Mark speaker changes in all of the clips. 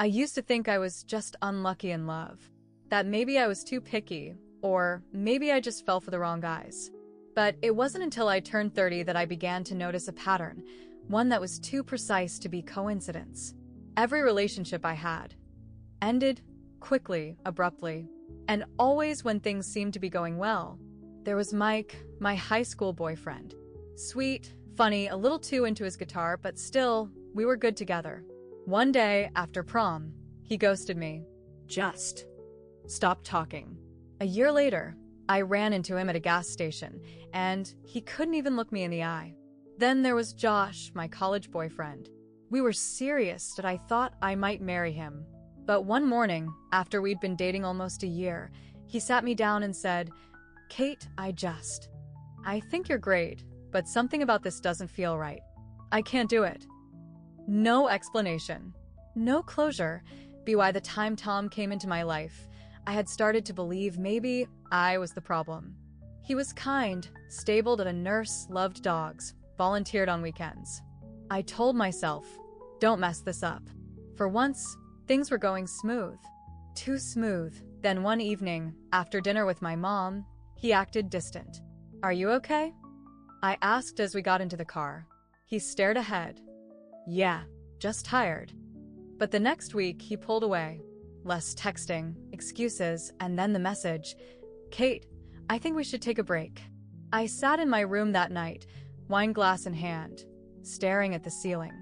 Speaker 1: I used to think I was just unlucky in love, that maybe I was too picky, or maybe I just fell for the wrong guys. But it wasn't until I turned 30 that I began to notice a pattern, one that was too precise to be coincidence. Every relationship I had ended quickly, abruptly, and always when things seemed to be going well. There was Mike, my high school boyfriend. Sweet, funny, a little too into his guitar, but still, we were good together. One day, after prom, he ghosted me. Just stopped talking. A year later, I ran into him at a gas station, and he couldn't even look me in the eye. Then there was Josh, my college boyfriend. We were serious that I thought I might marry him. But one morning, after we'd been dating almost a year, he sat me down and said, "Kate, I think you're great, but something about this doesn't feel right. I can't do it." No explanation. No closure. By the time Tom came into my life, I had started to believe maybe I was the problem. He was kind, stable at a nurse, loved dogs, volunteered on weekends. I told myself, don't mess this up. For once, things were going smooth. Too smooth. Then one evening, after dinner with my mom, he acted distant. "Are you okay?" I asked as we got into the car. He stared ahead. "Yeah, just tired." But the next week, he pulled away. Less texting, excuses, and then the message, "Kate, I think we should take a break." I sat in my room that night, wine glass in hand, staring at the ceiling.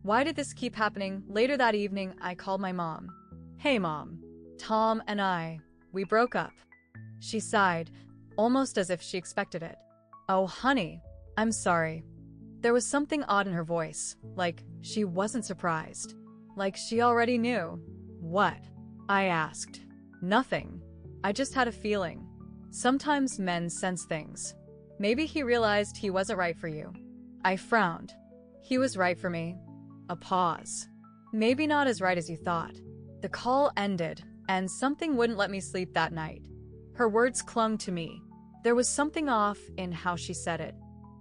Speaker 1: Why did this keep happening? Later that evening, I called my mom. "Hey, Mom. Tom and we broke up." She sighed, almost as if she expected it. "Oh, honey, I'm sorry." There was something odd in her voice, like she wasn't surprised. Like she already knew. "What?" I asked. "Nothing. I just had a feeling. Sometimes men sense things. Maybe he realized he wasn't right for you." I frowned. He was right for me. A pause. "Maybe not as right as you thought." The call ended, and something wouldn't let me sleep that night. Her words clung to me. There was something off in how she said it,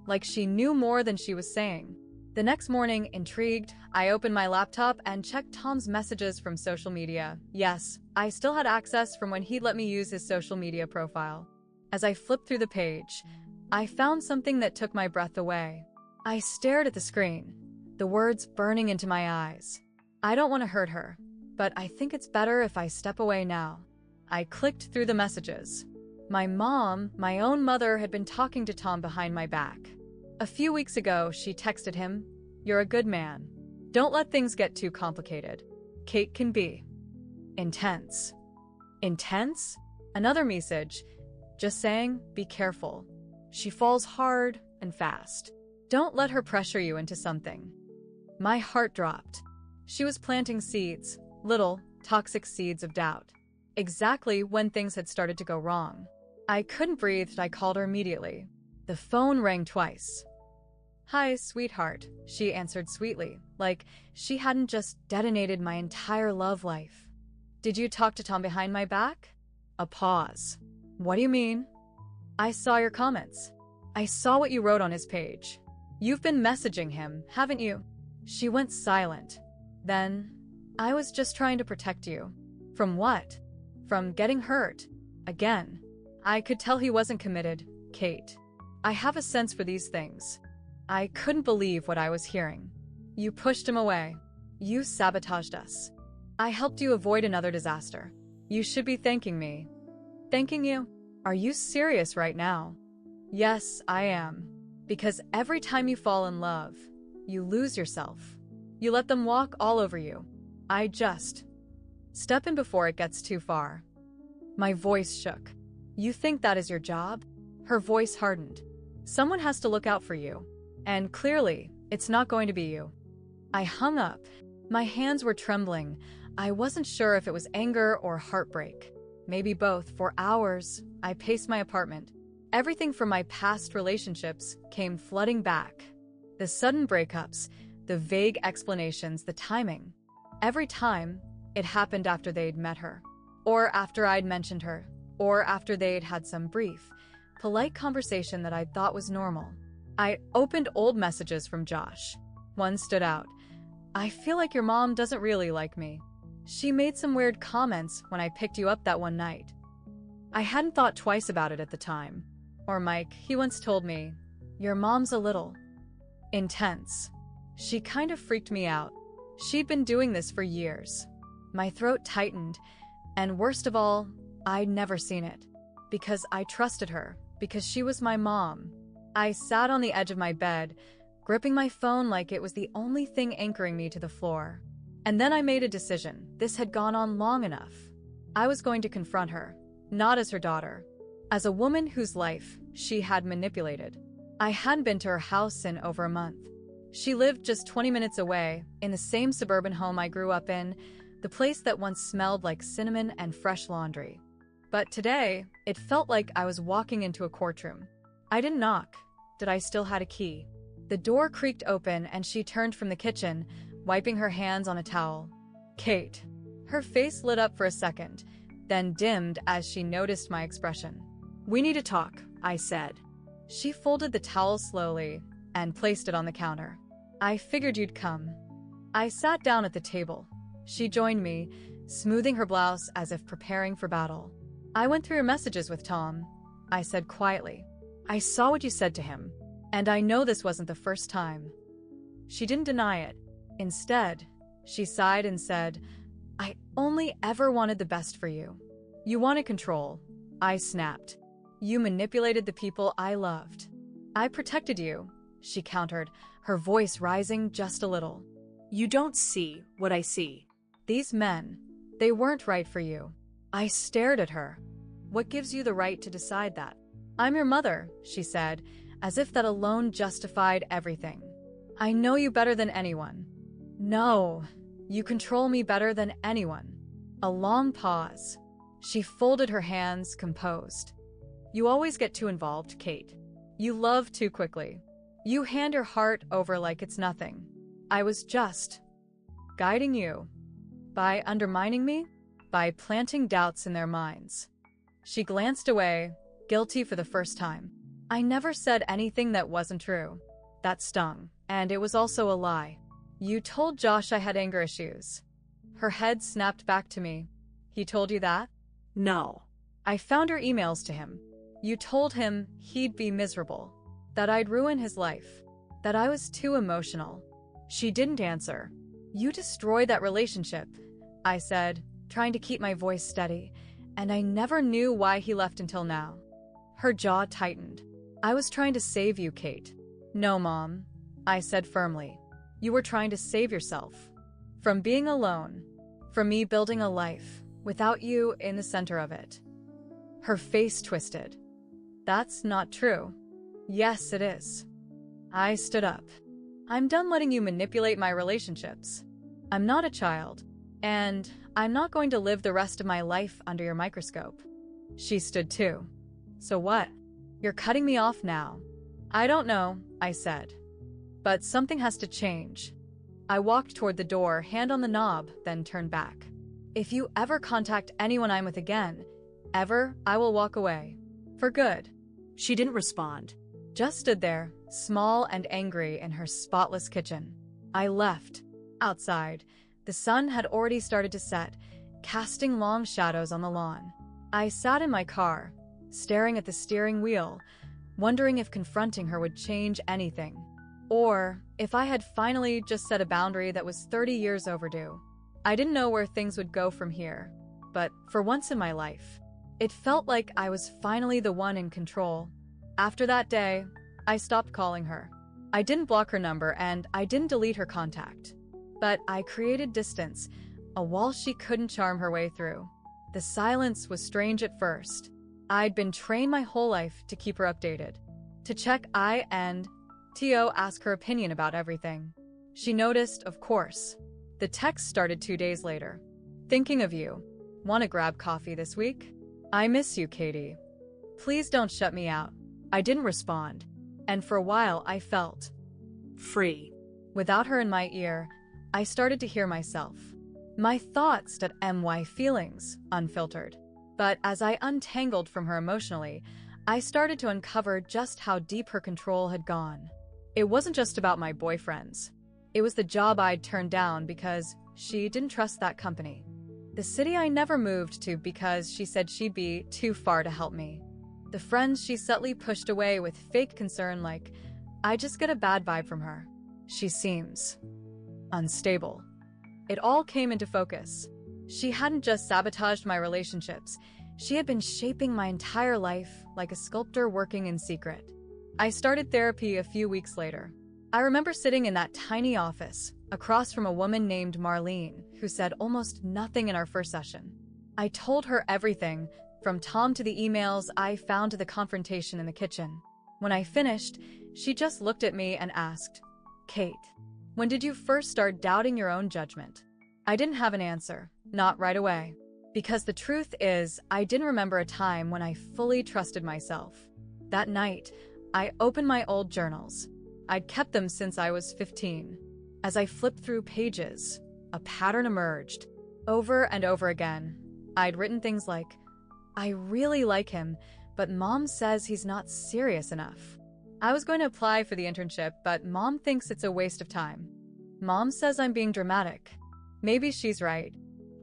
Speaker 1: like she knew more than she was saying. The next morning, intrigued, I opened my laptop and checked Tom's messages from social media. Yes, I still had access from when he'd let me use his social media profile. As I flipped through the page, I found something that took my breath away. I stared at the screen, the words burning into my eyes. "I don't want to hurt her, but I think it's better if I step away now." I clicked through the messages. My mom, my own mother, had been talking to Tom behind my back. A few weeks ago, she texted him, "You're a good man. Don't let things get too complicated. Kate can be intense." Intense? Another message, just saying, "Be careful. She falls hard and fast. Don't let her pressure you into something." My heart dropped. She was planting seeds, little, toxic seeds of doubt. Exactly when things had started to go wrong. I couldn't breathe. I called her immediately. The phone rang twice. "Hi, sweetheart," she answered sweetly, like she hadn't just detonated my entire love life. "Did you talk to Tom behind my back?" A pause. "What do you mean?" "I saw your comments. I saw what you wrote on his page. You've been messaging him, haven't you?" She went silent. Then, "I was just trying to protect you." From what? From getting hurt. Again. I could tell he wasn't committed, Kate. I have a sense for these things. I couldn't believe what I was hearing. "You pushed him away. You sabotaged us. I helped you avoid another disaster. You should be thanking me." "Thanking you? Are you serious right now?" "Yes, I am. Because every time you fall in love, you lose yourself. You let them walk all over you. I just step in before it gets too far." My voice shook. "You think that is your job?" Her voice hardened. "Someone has to look out for you. And clearly, it's not going to be you." I hung up. My hands were trembling. I wasn't sure if it was anger or heartbreak. Maybe both. For hours, I paced my apartment. Everything from my past relationships came flooding back. The sudden breakups, the vague explanations, the timing. Every time, it happened after they'd met her. Or after I'd mentioned her. Or after they'd had some brief, polite conversation that I thought was normal. I opened old messages from Josh. One stood out. "I feel like your mom doesn't really like me. She made some weird comments when I picked you up that one night. I hadn't thought twice about it at the time. Or Mike, he once told me, your mom's a little intense. She kind of freaked me out. She'd been doing this for years. My throat tightened, and worst of all, I'd never seen it. Because I trusted her, because she was my mom. I sat on the edge of my bed, gripping my phone like it was the only thing anchoring me to the floor. And then I made a decision. This had gone on long enough. I was going to confront her, not as her daughter, as a woman whose life she had manipulated. I hadn't been to her house in over a month. She lived just 20 minutes away, in the same suburban home I grew up in, the place that once smelled like cinnamon and fresh laundry. But today, it felt like I was walking into a courtroom. I didn't knock, but I still had a key. The door creaked open and she turned from the kitchen, wiping her hands on a towel. Kate. Her face lit up for a second, then dimmed as she noticed my expression. We need to talk, I said. She folded the towel slowly and placed it on the counter. I figured you'd come. I sat down at the table. She joined me, smoothing her blouse as if preparing for battle. I went through your messages with Tom, I said quietly. I saw what you said to him, and I know this wasn't the first time. She didn't deny it. Instead, she sighed and said, I only ever wanted the best for you. You wanted control. I snapped. You manipulated the people I loved. I protected you, she countered, her voice rising just a little. You don't see what I see. These men, they weren't right for you. I stared at her. What gives you the right to decide that? I'm your mother, she said, as if that alone justified everything. I know you better than anyone. No, you control me better than anyone. A long pause. She folded her hands, composed. You always get too involved, Kate. You love too quickly. You hand your heart over like it's nothing. I was just guiding you. By undermining me? By planting doubts in their minds. She glanced away, guilty for the first time. I never said anything that wasn't true. That stung, and it was also a lie. You told Josh I had anger issues. Her head snapped back to me. He told you that? No. I found her emails to him. You told him he'd be miserable, that I'd ruin his life, that I was too emotional. She didn't answer. You destroyed that relationship, I said, trying to keep my voice steady, and I never knew why he left until now. Her jaw tightened. I was trying to save you, Kate. No, Mom, I said firmly. You were trying to save yourself. From being alone. From me building a life, without you in the center of it. Her face twisted. That's not true. Yes, it is. I stood up. I'm done letting you manipulate my relationships. I'm not a child, and I'm not going to live the rest of my life under your microscope. She stood too. So what? You're cutting me off now. I don't know, I said. But something has to change. I walked toward the door, hand on the knob, then turned back. If you ever contact anyone I'm with again, ever, I will walk away. For good. She didn't respond. Just stood there, small and angry in her spotless kitchen. I left. Outside, the sun had already started to set, casting long shadows on the lawn. I sat in my car, staring at the steering wheel, wondering if confronting her would change anything. Or if I had finally just set a boundary that was 30 years overdue. I didn't know where things would go from here, but for once in my life, it felt like I was finally the one in control. After that day, I stopped calling her. I didn't block her number and I didn't delete her contact. But I created distance, a wall she couldn't charm her way through. The silence was strange at first. I'd been trained my whole life to keep her updated, to check I and T.O. ask her opinion about everything. She noticed, of course. The text started 2 days later. Thinking of you. Want to grab coffee this week? I miss you, Katie. Please don't shut me out. I didn't respond, and for a while I felt free. Without her in my ear, I started to hear myself. My thoughts at my feelings, unfiltered. But as I untangled from her emotionally, I started to uncover just how deep her control had gone. It wasn't just about my boyfriends. It was the job I'd turned down because she didn't trust that company. The city I never moved to because she said she'd be too far to help me. The friends she subtly pushed away with fake concern, like, I just get a bad vibe from her. She seems unstable. It all came into focus. She hadn't just sabotaged my relationships. She had been shaping my entire life like a sculptor working in secret. I started therapy a few weeks later. I remember sitting in that tiny office, across from a woman named Marlene, who said almost nothing in our first session. I told her everything, from Tom to the emails I found to the confrontation in the kitchen. When I finished, she just looked at me and asked, Kate, when did you first start doubting your own judgment? I didn't have an answer, not right away. Because the truth is, I didn't remember a time when I fully trusted myself. That night, I opened my old journals. I'd kept them since I was 15. As I flipped through pages, a pattern emerged. Over and over again, I'd written things like, I really like him, but Mom says he's not serious enough. I was going to apply for the internship, but Mom thinks it's a waste of time. Mom says I'm being dramatic. Maybe she's right.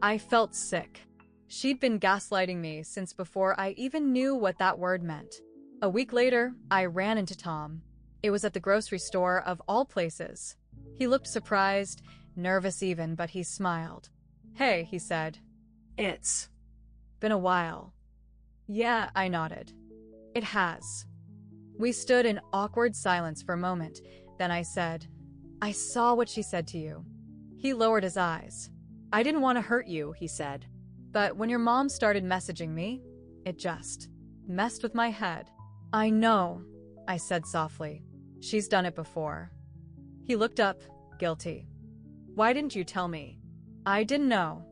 Speaker 1: I felt sick. She'd been gaslighting me since before I even knew what that word meant. A week later, I ran into Tom. It was at the grocery store of all places. He looked surprised, nervous even, but he smiled. Hey, he said. It's been a while. Yeah, I nodded. It has. We stood in awkward silence for a moment. Then I said, I saw what she said to you. He lowered his eyes. I didn't want to hurt you, he said. But when your mom started messaging me, it just messed with my head. I know, I said softly. She's done it before. He looked up, guilty. Why didn't you tell me? I didn't know.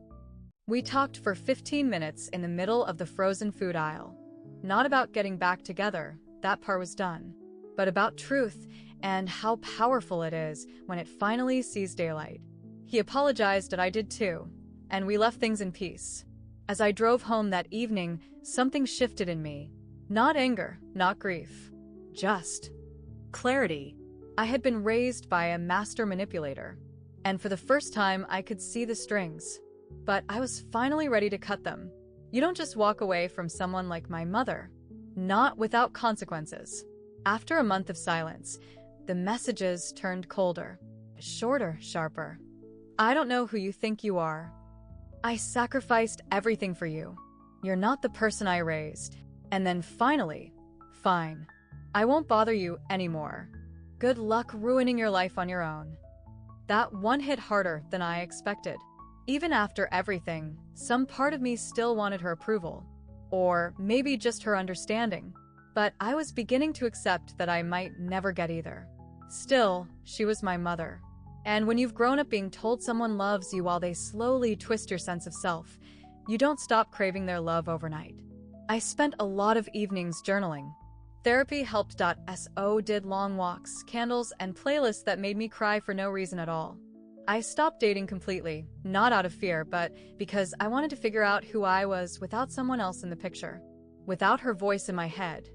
Speaker 1: We talked for 15 minutes in the middle of the frozen food aisle. Not about getting back together, that part was done, but about truth and how powerful it is when it finally sees daylight. He apologized and I did too, and we left things in peace. As I drove home that evening, something shifted in me. Not anger, not grief. Just clarity. I had been raised by a master manipulator, and for the first time I could see the strings. But I was finally ready to cut them. You don't just walk away from someone like my mother. Not without consequences. After a month of silence, the messages turned colder. Shorter, sharper. I don't know who you think you are. I sacrificed everything for you. You're not the person I raised. And then finally, fine. I won't bother you anymore. Good luck ruining your life on your own. That one hit harder than I expected. Even after everything, some part of me still wanted her approval. Or maybe just her understanding. But I was beginning to accept that I might never get either. Still, she was my mother. And when you've grown up being told someone loves you while they slowly twist your sense of self, you don't stop craving their love overnight. I spent a lot of evenings journaling. Therapy helped. So did long walks, candles, and playlists that made me cry for no reason at all. I stopped dating completely, not out of fear, but because I wanted to figure out who I was without someone else in the picture. Without her voice in my head.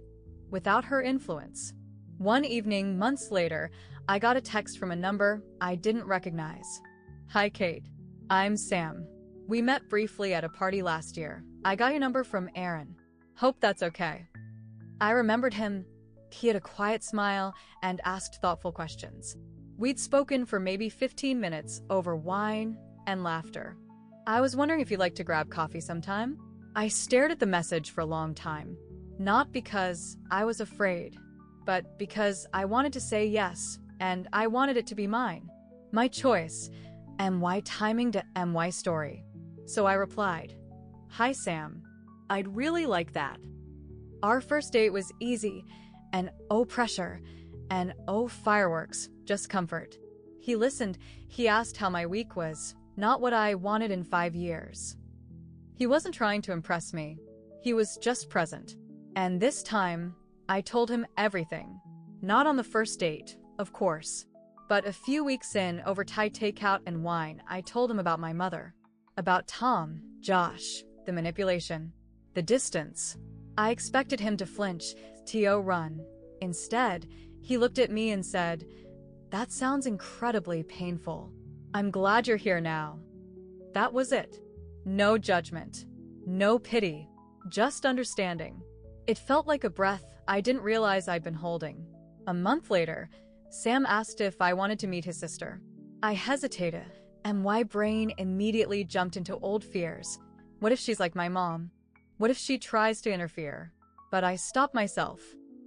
Speaker 1: Without her influence. One evening, months later, I got a text from a number I didn't recognize. Hi, Kate. I'm Sam. We met briefly at a party last year. I got your number from Aaron. Hope that's okay. I remembered him. He had a quiet smile and asked thoughtful questions. We'd spoken for maybe 15 minutes over wine and laughter. I was wondering if you'd like to grab coffee sometime. I stared at the message for a long time. Not because I was afraid, but because I wanted to say yes, and I wanted it to be mine. My choice. MY timing to MY story. So I replied, Hi, Sam. I'd really like that. Our first date was easy, and oh pressure, and oh fireworks, just comfort. He listened. He asked how my week was, not what I wanted in 5 years. He wasn't trying to impress me. He was just present. And this time, I told him everything. Not on the first date, of course. But a few weeks in, over Thai takeout and wine, I told him about my mother. About Tom, Josh, the manipulation, the distance. I expected him to flinch, to run. Instead, he looked at me and said, That sounds incredibly painful. I'm glad you're here now. That was it. No judgment. No pity. Just understanding. It felt like a breath I didn't realize I'd been holding. A month later, Sam asked if I wanted to meet his sister. I hesitated, and my brain immediately jumped into old fears. What if she's like my mom? What if she tries to interfere? But I stopped myself.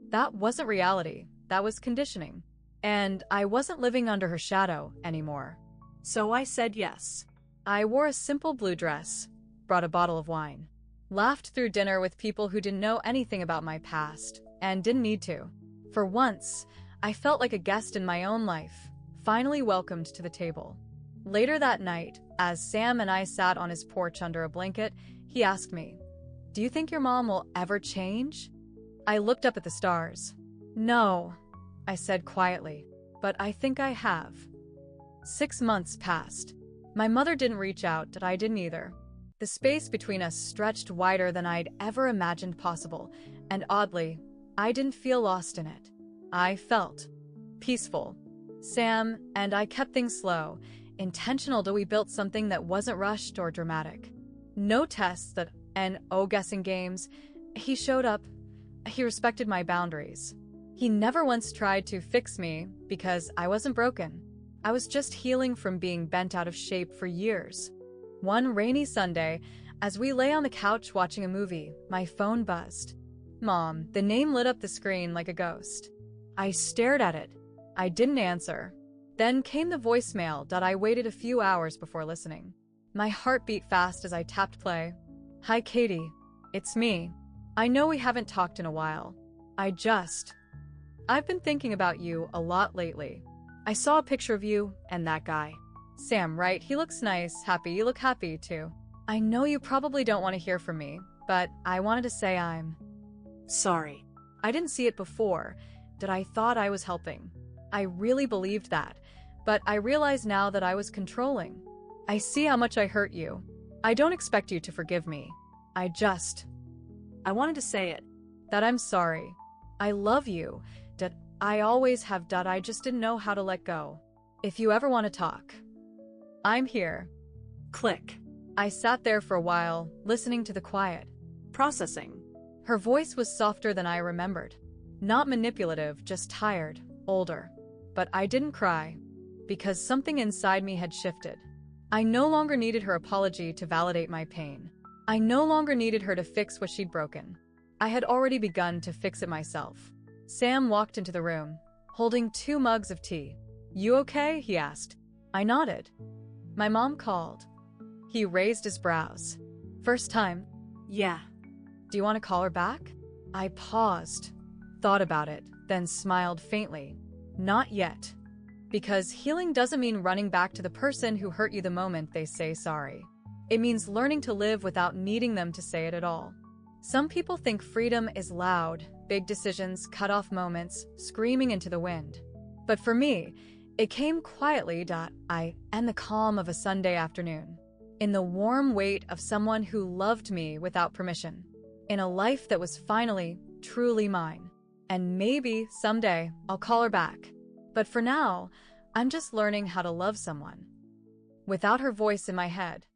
Speaker 1: That wasn't reality. That was conditioning. And I wasn't living under her shadow anymore. So I said yes. I wore a simple blue dress, brought a bottle of wine, laughed through dinner with people who didn't know anything about my past, and didn't need to. For once, I felt like a guest in my own life, finally welcomed to the table. Later that night, as Sam and I sat on his porch under a blanket, he asked me, "Do you think your mom will ever change?" I looked up at the stars. "No," I said quietly, "but I think I have." 6 months passed. My mother didn't reach out, and I didn't either. The space between us stretched wider than I'd ever imagined possible, and oddly, I didn't feel lost in it. I felt peaceful. Sam and I kept things slow, intentional till we built something that wasn't rushed or dramatic. No tests and guessing games. He showed up. He respected my boundaries. He never once tried to fix me because I wasn't broken. I was just healing from being bent out of shape for years. One rainy Sunday, as we lay on the couch watching a movie, my phone buzzed. "Mom," the name lit up the screen like a ghost. I stared at it. I didn't answer. Then came the voicemail that I waited a few hours before listening. My heart beat fast as I tapped play. "Hi, Katie. It's me. I know we haven't talked in a while. I've been thinking about you a lot lately. I saw a picture of you and that guy. Sam, right? He looks nice, happy. You look happy, too. I know you probably don't want to hear from me, but I wanted to say I'm sorry. I didn't see it before, that I thought I was helping. I really believed that, but I realize now that I was controlling. I see how much I hurt you. I don't expect you to forgive me. I wanted to say it, that I'm sorry. I love you, that I always have, that I just didn't know how to let go. If you ever want to talk, I'm here." Click. I sat there for a while, listening to the quiet, processing. Her voice was softer than I remembered. Not manipulative, just tired, older. But I didn't cry, because something inside me had shifted. I no longer needed her apology to validate my pain. I no longer needed her to fix what she'd broken. I had already begun to fix it myself. Sam walked into the room, holding 2 mugs of tea. "You okay?" he asked. I nodded. "My mom called." He raised his brows. "First time?" "Yeah." "Do you want to call her back?" I paused, thought about it, then smiled faintly. "Not yet." Because healing doesn't mean running back to the person who hurt you the moment they say sorry. It means learning to live without needing them to say it at all. Some people think freedom is loud, big decisions, cut-off moments, screaming into the wind. But for me, it came quietly, and the calm of a Sunday afternoon. In the warm weight of someone who loved me without permission. In a life that was finally, truly mine. And maybe, someday, I'll call her back. But for now, I'm just learning how to love someone. Without her voice in my head.